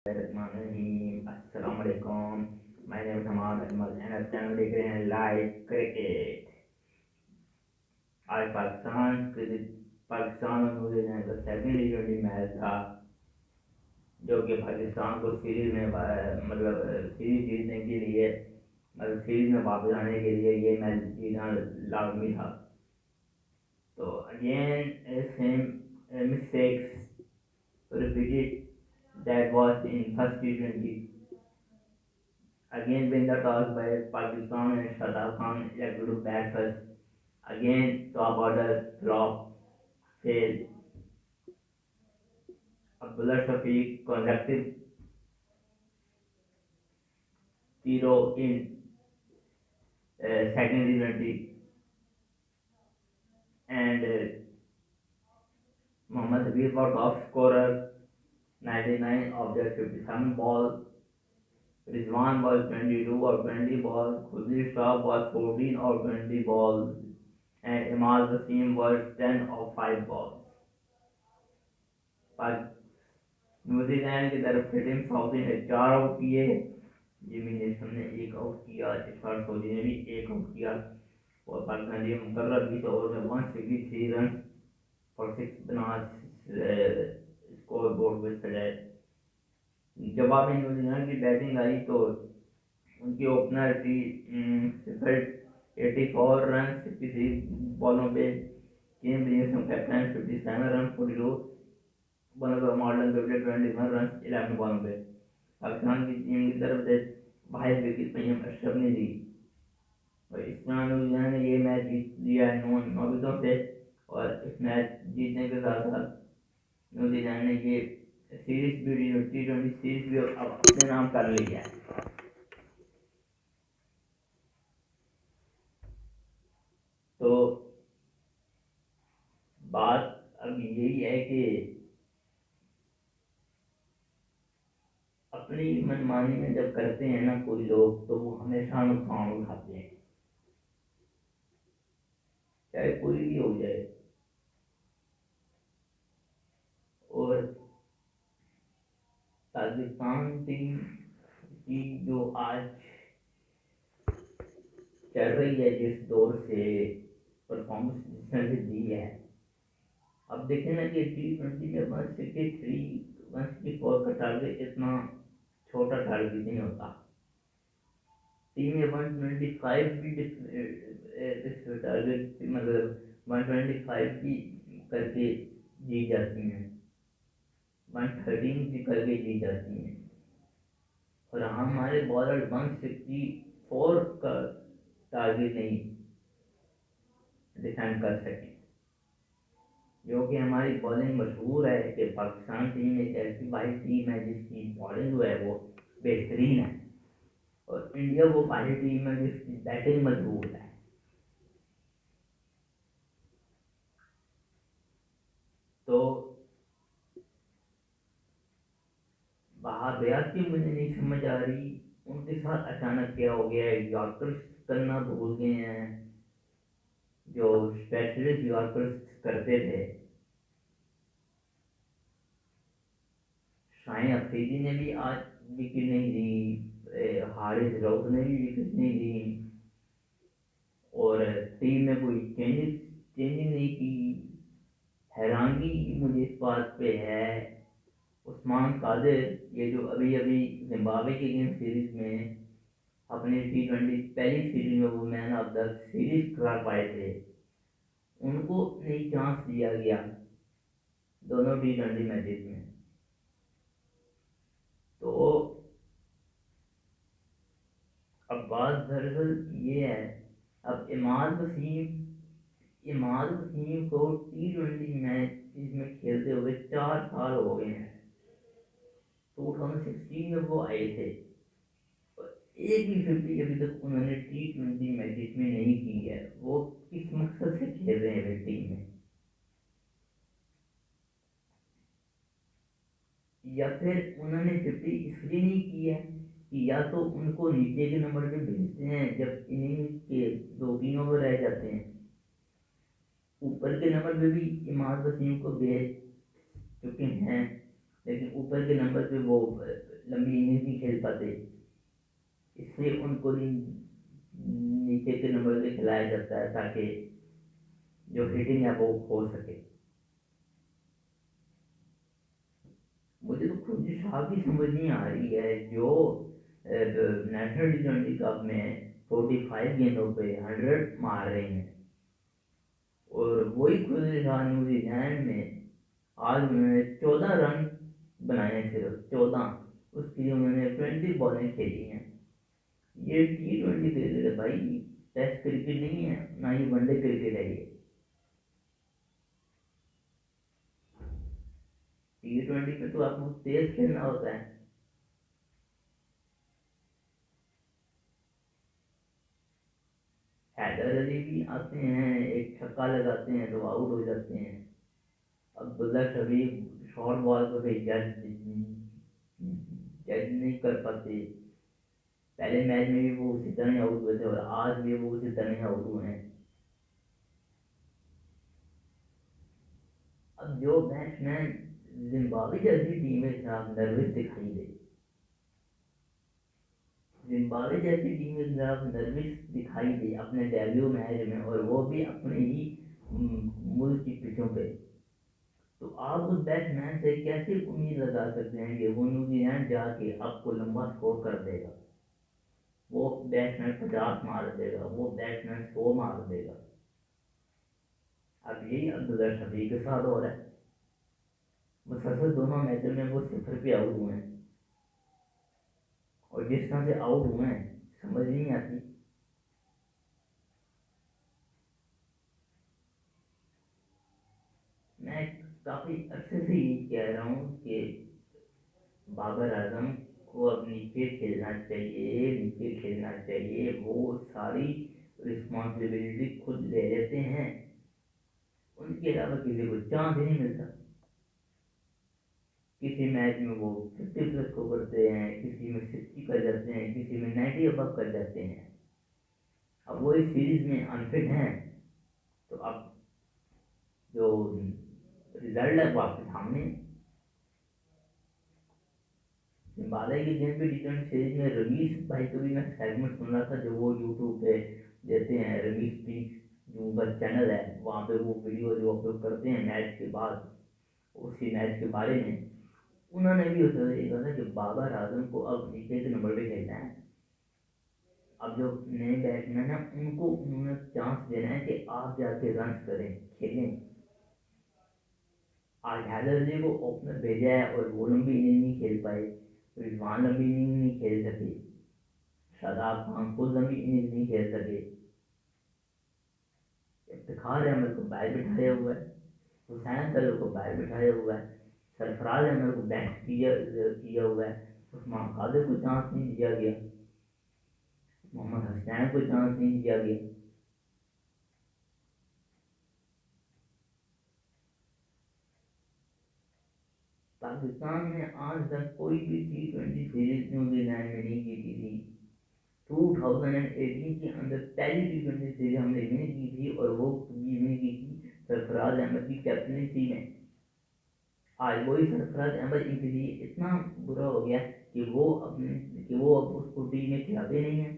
السلام علیکم. میں نے حماد احمد اینڈ چینل دیکھ رہے ہیں لائیو کرکٹ. آج پاکستان اور نیوزی لینڈ کا سیکنڈ T20 میچ تھا جو کہ پاکستان کو سیریز میں سیریز جیتنے کے لیے سیریز میں واپس آنے کے لیے یہ میچ جیتنا لازمی تھا. تو again same mistakes repeated that was in first T20. Again win the toss by Pakistan and Shadab Khan elected to bat first. Again top order flop, fail. Abdullah Shafiq consecutive zero in second T20, and Mohammad Habib was top scorer 99 of their 57 balls. Rizwan was 22 of 20 balls. Khudri Shah was 14 of 20 balls, and Imad Wasim was 10 of 5 balls. New Zealand کی طرف سے team ساؤتھی نے 4 out کیے، Jamie nation نے 1 out کیا، اشفاق سعودی نے بھی 1 out کیا، اور پاکستانی مقرر 20 اوور میں 163 رنز اور 6 بنا اسکور بورڈ پہ سجائے. جب آپ نیوزی لینڈ کی بیٹنگ آئی تو ان کی اوپنر تھی 84 رن 63 بالوں پہ. کیم ولیمسن کیپٹن 57 رن 42 بالوں پہ. مارلن وکٹ 21 رن 11 بالوں پہ. پاکستان کی ٹیم کی طرف سے واحد وکٹ پیم اشرف نے دی، اور اس طرح نیوزی لینڈ نے یہ میچ جیت لیا ہے 9 وکٹوں سے. اور اس میچ جیتنے کے ساتھ ساتھ نیوزی لینڈ نے یہ سیریز بھی T20 سیریز بھی اب اپنے نام کر لی ہے. تو بات اب یہی ہے کہ اپنی منمانی میں جب کرتے ہیں نا کوئی لوگ تو وہ ہمیشہ نقصان اٹھاتے ہیں، چاہے کوئی بھی ہو جائے. اور پاکستان ٹیم کی جو آج چل رہی ہے جس دور سے پرفارمنس جس طرح سے دی ہے، اب دیکھیں نا کہ T20 میں 164 کا ٹارگیٹ اتنا چھوٹا ٹارگیٹ نہیں ہوتا. ٹیم میں 125 بھی ٹارگیٹ 125 بھی کر کے جیت جاتی ہیں، 113 بھی کر کے جیت جاتی ہیں. اور ہمارے بالر 164 کا ٹارگیٹ نہیں ڈیفینڈ کر سکیں، جو کہ ہماری بالنگ مشہور ہے کہ پاکستان ٹیم ایک ایسی واحد ٹیم ہے جس کی بالنگ جو ہے وہ بہترین ہے، اور انڈیا وہ واحد ٹیم ہے جس کی بیٹنگ مضبوط ہے. تو باہر ریاض کی مجھے نہیں سمجھ آ رہی ان کے ساتھ اچانک کیا ہو گیا ہے. یارکرز کرنا بھول گئے ہیں جو اسپیشلسٹ یارکرز کرتے تھے. شاہین افریدی نے بھی آج وکٹ نہیں دی، حارث رؤف نے بھی وکٹ نہیں دی، اور ٹیم میں کوئی چینجنگ نہیں کی. حیرانگی مجھے اس بات پہ ہے عثمان قادر، یہ جو ابھی زمبابوے کے اگینسٹ سیریز میں اپنے T20 پہلی سیریز میں وہ مین آف دا سیریز قرار پائے تھے، ان کو نہیں چانس دیا گیا دونوں T20 میچز میں. تو اب بات دراصل یہ ہے، اب اماد وسیم کو T20 میچ میں کھیلتے ہوئے 4 سال ہو گئے ہیں. 2016 میں وہ آئے تھے، ایک بھی 50 ابھی تک انہوں نے T20 میچز میں نہیں کی ہے. وہ کس مقصد سے کھیل رہے ہیں ٹیم میں؟ یا پھر انہوں نے 50 اس لیے نہیں کی ہے کہ یا تو ان کو نیچے کے نمبر پہ بھیجتے ہیں جب اننگ کے 2-3 اوور رہ جاتے ہیں، اوپر کے نمبر پہ بھی اماد وسیم کو بھیج چکے ہیں لیکن اوپر کے نمبر پہ وہ لمبی اننگز نہیں کھیل پاتے، اس لیے ان کو نیچے کے نمبر پہ کھلایا جاتا ہے تاکہ جو ہٹنگ ہے وہ ہو سکے۔ مجھے تو خود صاحب کی سمجھ نہیں آ رہی ہے، جو نیشنل ٹی 20 کپ میں 45 گیندوں پہ 100 مار رہے ہیں، اور وہی خود نیوزی لینڈ میں آج انہوں نے 14 رن بنائے ہیں، صرف 14، اس کے لیے انہوں نے 20 بالیں کھیلی ہیں۔ یہ ٹی 20 کرکٹ ہے بھائی، ٹیسٹ کرکٹ نہیں ہے، نہ ہی ون ڈے کرکٹ ہے۔ یہ ٹی 20 پہ تو آپ کو تیز کھیلنا ہوتا ہے۔ حیدر علی بھی آتے ہیں، ایک چھکا لگاتے ہیں تو آؤٹ ہو جاتے ہیں۔ عبداللہ شریف شارٹ بال کو جج نہیں کر پاتے، پہلے میچ میں بھی وہ اسی طرح آؤٹ ہوئے تھے اور آج بھی وہ اسی طرح آؤٹ ہوئے ہیں۔ اب جو بیٹس مین زمبابوے جیسی ٹیم کے خلاف نروس دکھائی دے، زمبابوے جیسی ٹیم کے خلاف نروس دکھائی دے اپنے ڈیبیو میچ میں، اور وہ بھی اپنے ہی ملک کی پچوں پہ، تو آپ اس بیٹس مین سے کیسے امید لگا سکتے ہیں کہ وہ نیوزی لینڈ جا کے آپ کو لمبا اسکور کر دے گا؟ وہ بیٹس مین 50 مار دے گا، وہ بیٹس مین 100 مار دے گا۔ اب یہی عبداللہ شفیق کے ساتھ ہو رہا ہے، مسلسل دونوں میچوں میں وہ 0 پہ آؤٹ ہوئے ہیں، اور جس طرح سے آؤٹ ہوئے ہیں سمجھ نہیں آتی۔ میں کافی عرصے سے یہ کہہ رہا ہوں کہ بابر اعظم کو اب نیچے کھیلنا چاہیے، نیچے کھیلنا چاہیے، وہ ساری رسپانسبلٹی خود لے لیتے ہیں، ان کے علاوہ کسی کو چانس ہی نہیں ملتا۔ کسی میچ میں وہ 50+ کو کرتے ہیں، کسی میں 60 کر جاتے ہیں، کسی میں 90 ابو کر جاتے ہیں۔ اب وہ اس سیریز میں انفٹ ہیں، تو اب جو رزلٹ ہے وہ آپ کے سامنے۔ زمبابوے کی گیم پہ ٹی 20 سیریز میں رمیش بھائی کو بھی میں سیگمنٹ سن رہا تھا جو وہ یوٹیوب پہ دیتے ہیں، رمیش اسپیکس جو ان کا چینل ہے، وہاں پہ وہ ویڈیو جو اپلوڈ کرتے ہیں میچ کے بعد اسی میچ کے بارے میں، انہوں نے بھی یہ کہا تھا کہ بابر اعظم کو اب نیچے کے نمبر پہ کھیلنا ہے۔ اب جو نئے بیٹسمین ہیں ان کو انہوں نے چانس دینا ہے کہ آپ جا کے رنس کریں، کھیلیں۔ آج حیدر علی کو اوپنر بھیجا ہے اور وہ لمبی اننگ نہیں کھیل پائے، رضوان لمبی اننگ نہیں کھیل سکے، شاداب خان خود لمبی اننگ نہیں کھیل سکے، افتخار احمد کو باہر بٹھایا ہوا ہے، حسین طلب کو باہر بٹھایا ہوا ہے، سرفراز احمد کو بینچ کیا ہوا ہے، عثمان قادر کو چانس نہیں دیا گیا، محمد حسین کو چانس نہیں دیا گیا۔ پاکستان نے آج تک کوئی بھی ٹی 20 سیریز نیوزی لینڈ میں نہیں جیتی تھی۔ 2018 کے اندر پہلی ٹی 20 سیریز ہم نے ون کی تھی، اور وہ بھی ون کی تھی سرفراز احمد کی کیپٹنسی میں۔ آج وہی سرفراز احمد ان کے لیے اتنا برا ہو گیا کہ وہ اب اس کو ٹیم میں کھلاتے نہیں ہیں۔